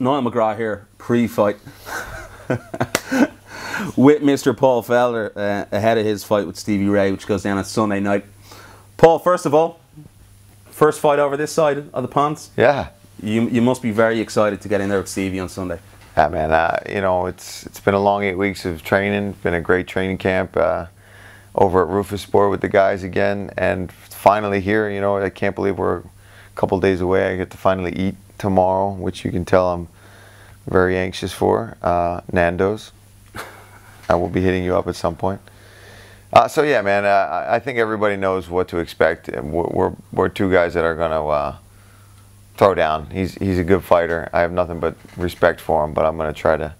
Niall McGrath here, pre-fight, with Mr. Paul Felder ahead of his fight with Stevie Ray, which goes down on Sunday night. Paul, first of all, first fight over this side of the pond. Yeah. You must be very excited to get in there with Stevie on Sunday. Yeah, man. You know, it's been a long 8 weeks of training. Been a great training camp over at Rufus Sport with the guys again, and finally here. You know, I can't believe we're a couple days away. I get to finally eat tomorrow, which you can tell I'm very anxious for. Nando's. I will be hitting you up at some point. So yeah, man. I think everybody knows what to expect. We're two guys that are gonna throw down. He's a good fighter. I have nothing but respect for him. But I'm gonna try to,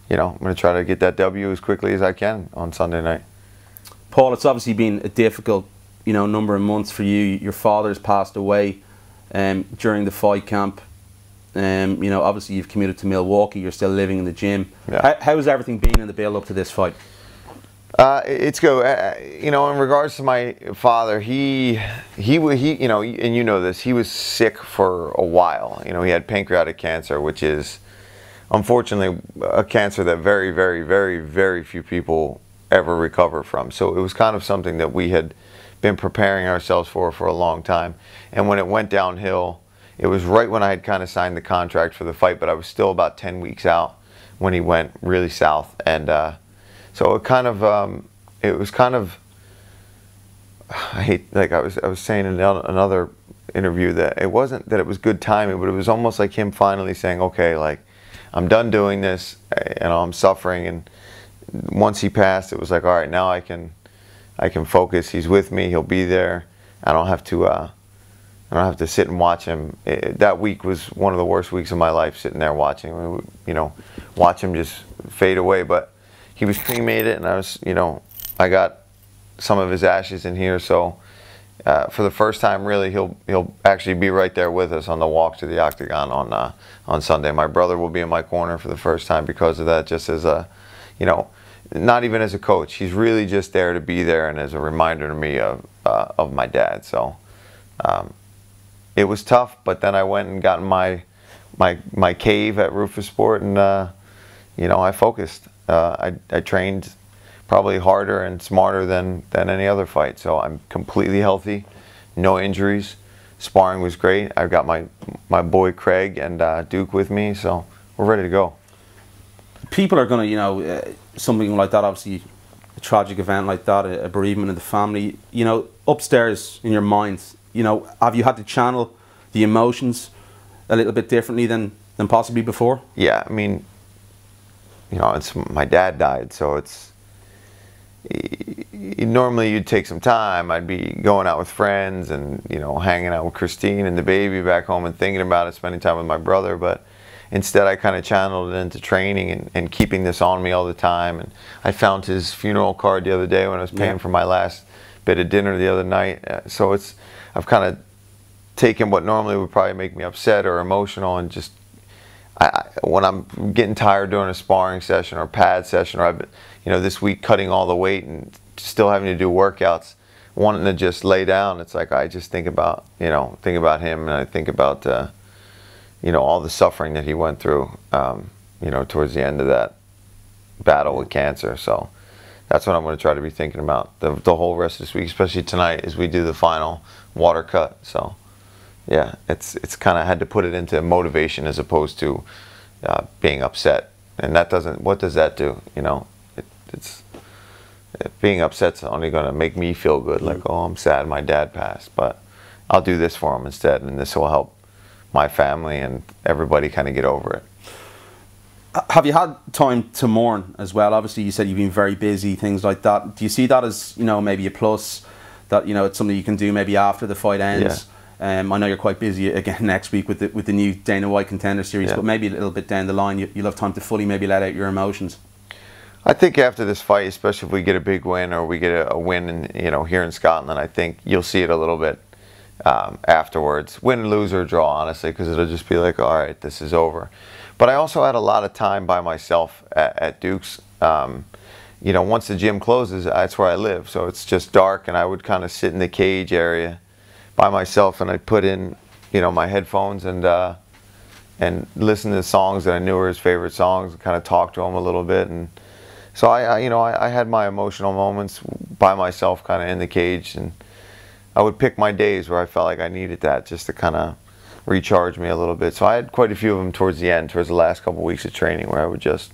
get that W as quickly as I can on Sunday night. Paul, it's obviously been a difficult, number of months for you. Your father's passed away during the fight camp. Obviously you've commuted to Milwaukee. You're still living in the gym. Yeah. How's everything been in the build up to this fight? It's good. In regards to my father, he and you know this, he was sick for a while. He had pancreatic cancer, which is unfortunately a cancer that very, very, very, very few people ever recover from. So it was kind of something that we had been preparing ourselves for a long time. And when it went downhill, it was right when I had kind of signed the contract for the fight, but I was still about 10 weeks out when he went really south. And so it was kind of, I was saying in another interview that it wasn't that it was good timing, but it was almost like him finally saying, okay, like, I'm done doing this, I'm suffering. And once he passed, it was like, all right, now I can focus. He's with me. He'll be there. I don't have to sit and watch him. That week was one of the worst weeks of my life, sitting there watching, watch him just fade away. But he was cremated, and I got some of his ashes in here. So for the first time, really, he'll actually be right there with us on the walk to the octagon on Sunday. My brother will be in my corner for the first time because of that, just as a, not even as a coach. He's really just there to be there and as a reminder to me of my dad. So it was tough, but then I went and got in my cave at Rufus Sport, and I focused. I trained probably harder and smarter than any other fight. So I'm completely healthy, no injuries. Sparring was great. I've got my boy Craig and Duke with me, so we're ready to go. People are going to, something like that, obviously a tragic event like that, a bereavement in the family, upstairs in your mind, have you had to channel the emotions a little bit differently than possibly before? Yeah, I mean, it's my dad died, so it's normally you'd take some time. I'd be going out with friends and hanging out with Christine and the baby back home and thinking about it, spending time with my brother. But instead, I kind of channeled it into training and keeping this on me all the time. And I found his funeral card the other day when I was paying for my last bit of dinner the other night. So I've kind of taken what normally would probably make me upset or emotional, and just when I'm getting tired during a sparring session or pad session, or I've been, this week cutting all the weight and still having to do workouts, wanting to just lay down, it's like I just think about him, and I think about all the suffering that he went through towards the end of that battle with cancer. So that's what I'm going to try to be thinking about the whole rest of this week, especially tonight as we do the final water cut. So yeah, it's kind of had to put it into motivation as opposed to being upset. And that doesn't, what does that do? Being upset's only going to make me feel good, like, oh, I'm sad my dad passed, but I'll do this for him instead, and this will help my family and everybody kind of get over it. Have you had time to mourn as well? Obviously, you said you've been very busy, things like that. Do you see that as, maybe a plus, that, it's something you can do maybe after the fight ends? Yeah. I know you're quite busy again next week with the new Dana White Contender Series, yeah, but maybe a little bit down the line, you'll have time to fully maybe let out your emotions. I think after this fight, especially if we get a big win or we get a win in, here in Scotland, I think you'll see it a little bit afterwards. Win, lose, or draw, honestly, because it'll just be like, all right, this is over. But I also had a lot of time by myself at Duke's. Once the gym closes, that's where I live, so it's just dark, and I would kind of sit in the cage area by myself, and I'd put in, my headphones and and listen to the songs that I knew were his favorite songs, and kind of talk to him a little bit. And so I had my emotional moments by myself, kind of in the cage, and I would pick my days where I felt like I needed that just to kind of recharge me a little bit. So I had quite a few of them towards the end, towards the last couple of weeks of training, where I would just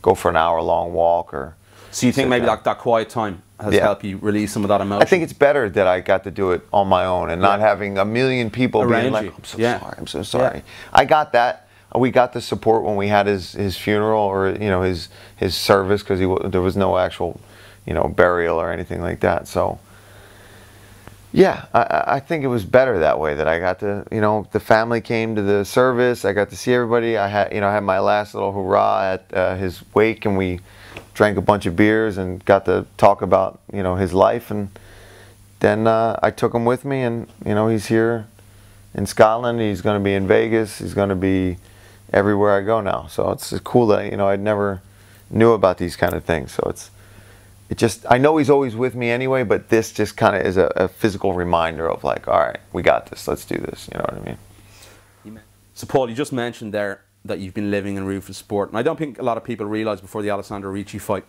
go for an hour-long walk. Or so you think maybe that quiet time has helped you release some of that emotion? I think it's better that I got to do it on my own and not having a million people being like, I'm so sorry, I'm so sorry. I got that. We got the support when we had his funeral, or his service, because there was no actual burial or anything like that. So yeah, I think it was better that way, that I got to, the family came to the service. I got to see everybody. I had my last little hurrah at his wake, and we drank a bunch of beers and got to talk about, his life. And then I took him with me, and, he's here in Scotland. He's going to be in Vegas. He's going to be everywhere I go now. So it's cool that, I never knew about these kind of things. So I know he's always with me anyway, but this just kind of is a physical reminder of like, all right, we got this, let's do this, you know what I mean? So Paul, you just mentioned there that you've been living in Rufus Sport, and I don't think a lot of people realise before the Alessandro Ricci fight,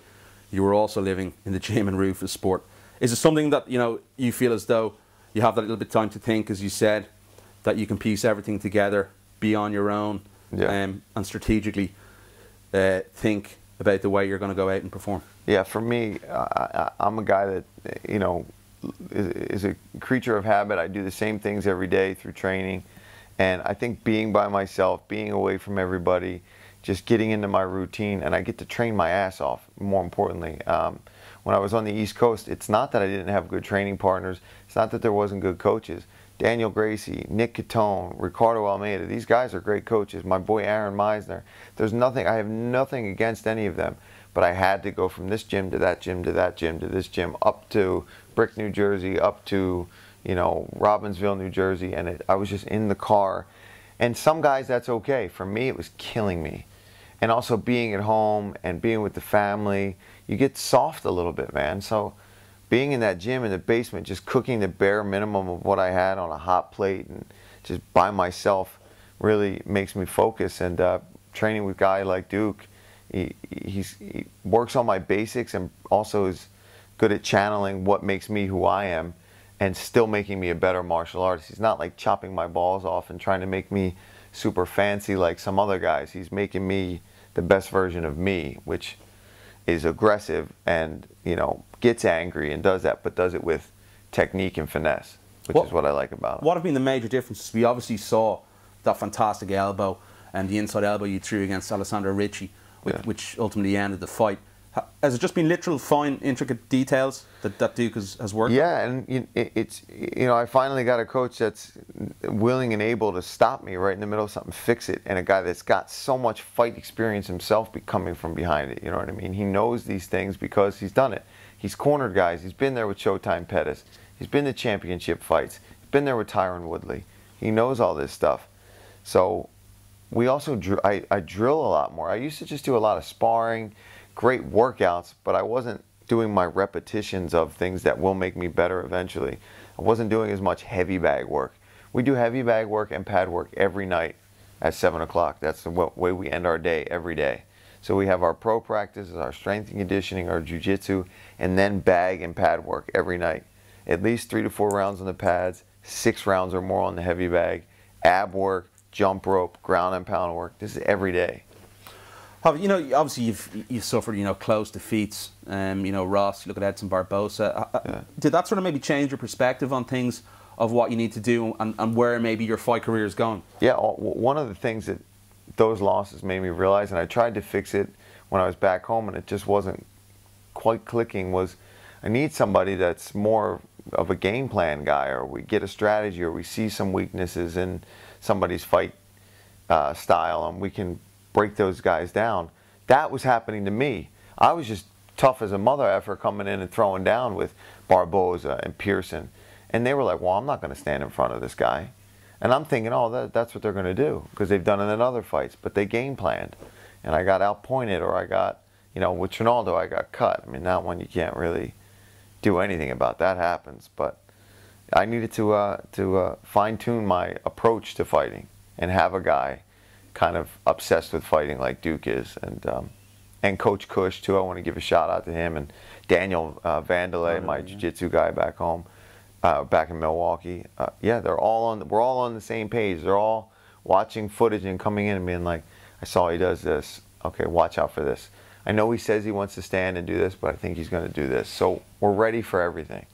you were also living in the gym in Rufus Sport. Is it something that, you feel as though you have that little bit of time to think, as you said, that you can piece everything together, be on your own, and strategically think about the way you're going to go out and perform? Yeah, for me, I'm a guy that, is a creature of habit. I do the same things every day through training. And I think being by myself, being away from everybody, just getting into my routine, and I get to train my ass off, more importantly. When I was on the East Coast, it's not that I didn't have good training partners. It's not that there wasn't good coaches. Daniel Gracie, Nick Catone, Ricardo Almeida, these guys are great coaches. My boy Aaron Meisner. I have nothing against any of them. But I had to go from this gym to that gym to that gym to this gym, up to Brick, New Jersey, up to, Robbinsville, New Jersey, and I was just in the car. And some guys, that's okay. For me, it was killing me. And also being at home and being with the family, you get soft a little bit, man. So being in that gym in the basement, just cooking the bare minimum of what I had on a hot plate and just by myself really makes me focus. And training with a guy like Duke, he works on my basics and also is good at channeling what makes me who I am and still making me a better martial artist. He's not like chopping my balls off and trying to make me super fancy like some other guys. He's making me the best version of me, which is aggressive and, gets angry and does that, but does it with technique and finesse, which is what I like about it. What have been the major differences? We obviously saw that fantastic elbow and the inside elbow you threw against Alessandro Ricci, which ultimately ended the fight. Has it just been literal fine, intricate details that Duke has worked on? Yeah, and I finally got a coach that's willing and able to stop me right in the middle of something, fix it, and a guy that's got so much fight experience himself coming from behind it, you know what I mean? He knows these things because he's done it. He's cornered guys. He's been there with Showtime Pettis. He's been to championship fights. He's been there with Tyron Woodley. He knows all this stuff. So we also I drill a lot more. I used to just do a lot of sparring, great workouts, but I wasn't doing my repetitions of things that will make me better eventually. I wasn't doing as much heavy bag work. We do heavy bag work and pad work every night at 7 o'clock. That's the way we end our day every day. So we have our pro practices, our strength and conditioning, our jiu-jitsu, and then bag and pad work every night. At least 3 to 4 rounds on the pads, 6 rounds or more on the heavy bag, ab work, jump rope, ground and pound work. This is every day. Obviously you've suffered, close defeats. Ross, you look at Edson Barbosa. Did that sort of maybe change your perspective on things, of what you need to do and where maybe your fight career is going? Yeah, one of the things that those losses made me realize, and I tried to fix it when I was back home and it just wasn't quite clicking, was I need somebody that's more of a game plan guy, or we get a strategy, or we see some weaknesses in somebody's fight style and we can break those guys down. That was happening to me. I was just tough as a mother effer coming in and throwing down with Barboza and Pearson. And they were like, well, I'm not going to stand in front of this guy. And I'm thinking, oh, that's what they're going to do, because they've done it in other fights. But they game planned. And I got outpointed, or I got, with Ronaldo, I got cut. I mean, that one you can't really do anything about. That happens. But I needed to fine-tune my approach to fighting and have a guy kind of obsessed with fighting like Duke is, and Coach Cush too. I want to give a shout out to him, and Daniel Vandelay, my jiu-jitsu guy back home, back in Milwaukee. Yeah, we're all on the same page. They're all watching footage and coming in and being like, I saw he does this. Okay, watch out for this. I know he says he wants to stand and do this, but I think he's going to do this. So we're ready for everything.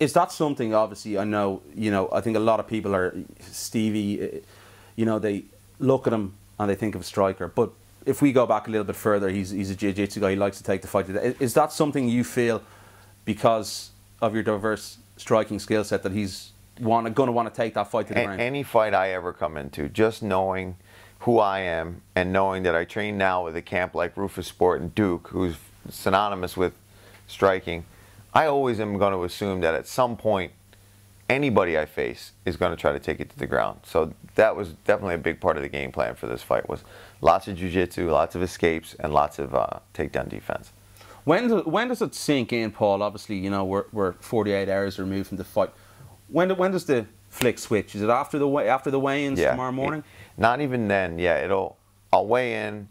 Is that something, obviously, I know, I think a lot of people are, Stevie, they look at him and they think of a striker. But if we go back a little bit further, he's a jiu-jitsu guy, he likes to take the fight. Is that something you feel, because of your diverse striking skill set, that he's going to want to take that fight to the ground? Any fight I ever come into, just knowing who I am and knowing that I train now with a camp like Rufus Sport and Duke, who's synonymous with striking, I always am going to assume that at some point anybody I face is going to try to take it to the ground. So that was definitely a big part of the game plan for this fight, was lots of jiu-jitsu, lots of escapes, and lots of takedown defense. When does it sink in, Paul? Obviously, we're 48 hours removed from the fight. When does the flick switch? Is it after the weigh-ins tomorrow morning? Not even then. Yeah, I'll weigh in.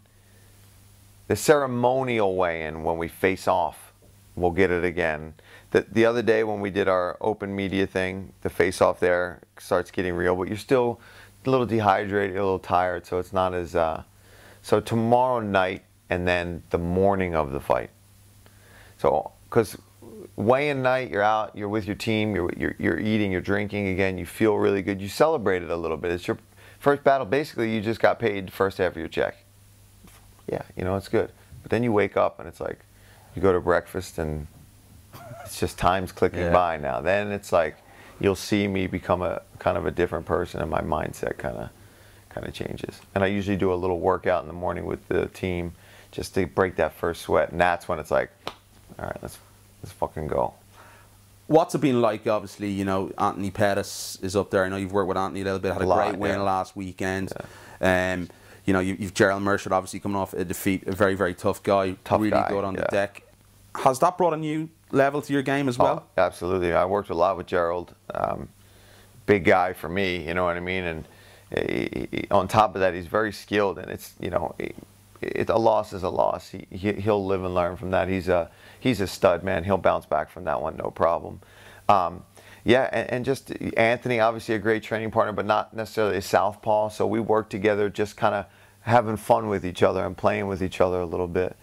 The ceremonial weigh-in, when we face off, we'll get it again. The other day when we did our open media thing, the face-off there starts getting real, but you're still a little dehydrated, a little tired, so it's not as... So tomorrow night and then the morning of the fight. So, because weigh-in night, you're out, you're with your team, you're eating, you're drinking again, you feel really good, you celebrate it a little bit. It's your first battle. Basically, you just got paid the first half of your check. Yeah, it's good. But then you wake up and it's like, you go to breakfast and it's just time's clicking by now. Then it's like, you'll see me become a kind of a different person, and my mindset kind of changes. And I usually do a little workout in the morning with the team just to break that first sweat, and that's when it's like, all right, let's fucking go. What's it been like? Obviously, Anthony Pettis is up there. I know you've worked with Anthony a little bit. Had a great win last weekend. Yeah. You've Gerald Merchant obviously coming off a defeat. A very, very tough guy. Really good on the deck. Has that brought a new level to your game as well? Oh, absolutely. I worked a lot with Gerald. Big guy for me, you know what I mean? And on top of that, he's very skilled, and it's, a loss is a loss. He'll live and learn from that. He's a stud, man. He'll bounce back from that one, no problem. Yeah, and just Anthony, obviously a great training partner, but not necessarily a southpaw. So we work together, just kind of having fun with each other and playing with each other a little bit.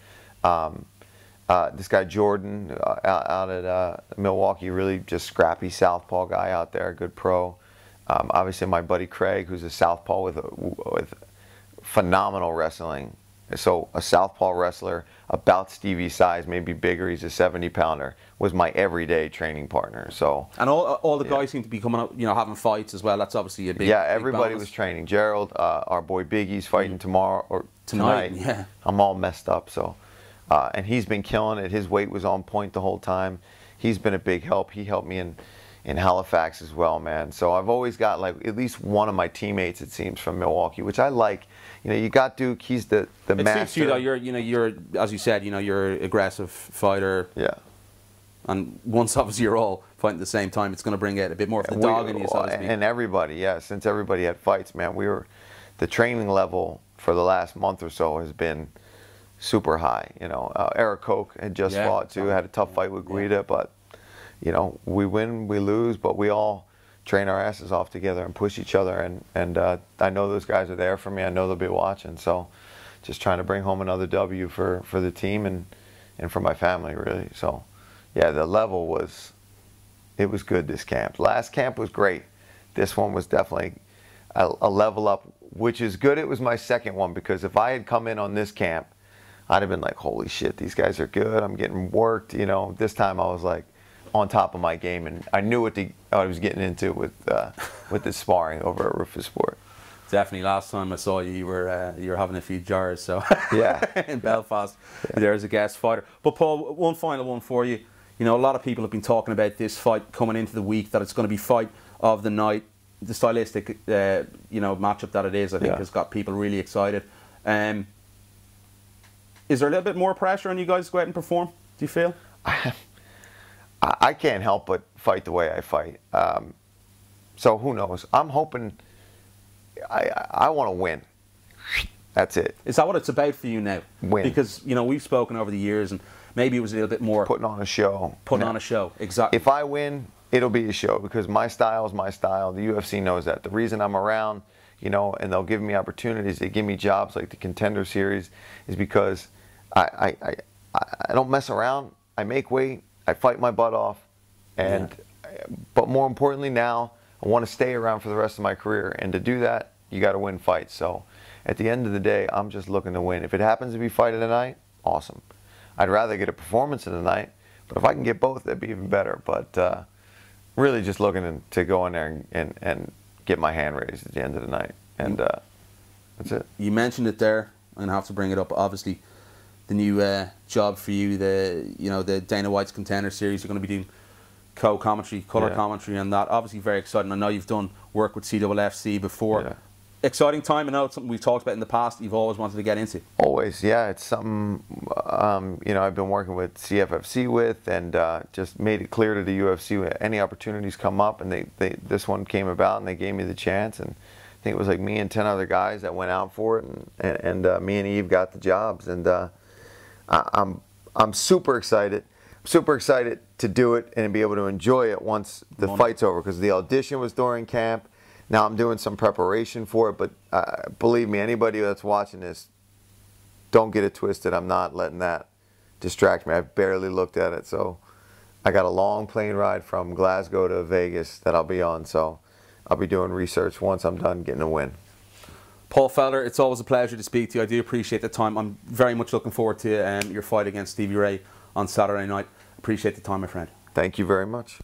This guy Jordan out at Milwaukee, really just scrappy southpaw guy out there, good pro. Obviously my buddy Craig, who's a southpaw with phenomenal wrestling. So a southpaw wrestler about Stevie's size, maybe bigger, he's a 70-pounder, was my everyday training partner. So, and all the guys seem to be coming up, having fights as well. That's obviously a big everybody big was training. Gerald, our boy Biggie's fighting tomorrow or tonight. Yeah, I'm all messed up. So, and he's been killing it. His weight was on point the whole time. He's been a big help. He helped me in Halifax as well, man. So I've always got like at least one of my teammates, it seems, from Milwaukee, which I like. You got Duke. He's the master. It suits you though. You're as you said, you're an aggressive fighter. Yeah. And once obviously you're all fighting at the same time, it's going to bring out a bit more of the dog in you, so to speak. And everybody, since everybody had fights, man, the training level for the last month or so has been super high. Eric Koch had just fought too, had a tough fight with Guida, but we win, we lose, but we all train our asses off together and push each other, and I know those guys are there for me. I know they'll be watching, so just trying to bring home another W for the team and for my family, really. So yeah, the level was good this camp. Last camp was great. This one was definitely a level up, which is good. It was my second one, because if I had come in on this camp, I'd have been like, holy shit, these guys are good, I'm getting worked. This time I was like on top of my game, and I knew what I was getting into with the sparring over at Rufus Sport. Definitely. Last time I saw you, you were having a few jars. So yeah, in Belfast, there as a guest fighter. But Paul, one final one for you. A lot of people have been talking about this fight coming into the week, that it's going to be fight of the night. The stylistic, matchup that it is, I think, has got people really excited. Is there a little bit more pressure on you guys to go out and perform? Do you feel? I can't help but fight the way I fight. So who knows? I'm hoping. I want to win. That's it. Is that what it's about for you now? Win. Because, you know, we've spoken over the years, and maybe it was a little bit more... Putting on a show. Putting on a show, exactly. If I win, it'll be a show, because my style is my style. The UFC knows that. The reason I'm around, you know, and they'll give me opportunities, they give me jobs like the Contender Series, is because I don't mess around. I make weight. I fight my butt off. And but more importantly now, I want to stay around for the rest of my career. And to do that, you got to win fights. So at the end of the day, I'm just looking to win. If it happens to be fight of the night, awesome. I'd rather get a performance of the night, but if I can get both, that'd be even better. But really just looking to go in there and get my hand raised at the end of the night. And that's it. You mentioned it there. I'm going to have to bring it up. Obviously, the new job for you, the Dana White's Contender Series, you're going to be doing co-commentary, colour commentary and that. Obviously very exciting. I know you've done work with CFFC before. Yeah. Exciting time. I know it's something we've talked about in the past you've always wanted to get into. Always, yeah. It's something you know, I've been working with CFFC with, and just made it clear to the UFC when any opportunities come up, and this one came about and they gave me the chance, and I think it was like me and 10 other guys that went out for it, and me and Eve got the jobs, and I'm super excited. Super excited to do it and be able to enjoy it once the fight's over, because the audition was during camp. Now I'm doing some preparation for it, but believe me, anybody that's watching this, don't get it twisted. I'm not letting that distract me. I've barely looked at it. So I got a long plane ride from Glasgow to Vegas that I'll be on. So I'll be doing research once I'm done getting a win. Paul Felder, it's always a pleasure to speak to you. I do appreciate the time. I'm very much looking forward to your fight against Stevie Ray on Saturday night. Appreciate the time, my friend. Thank you very much.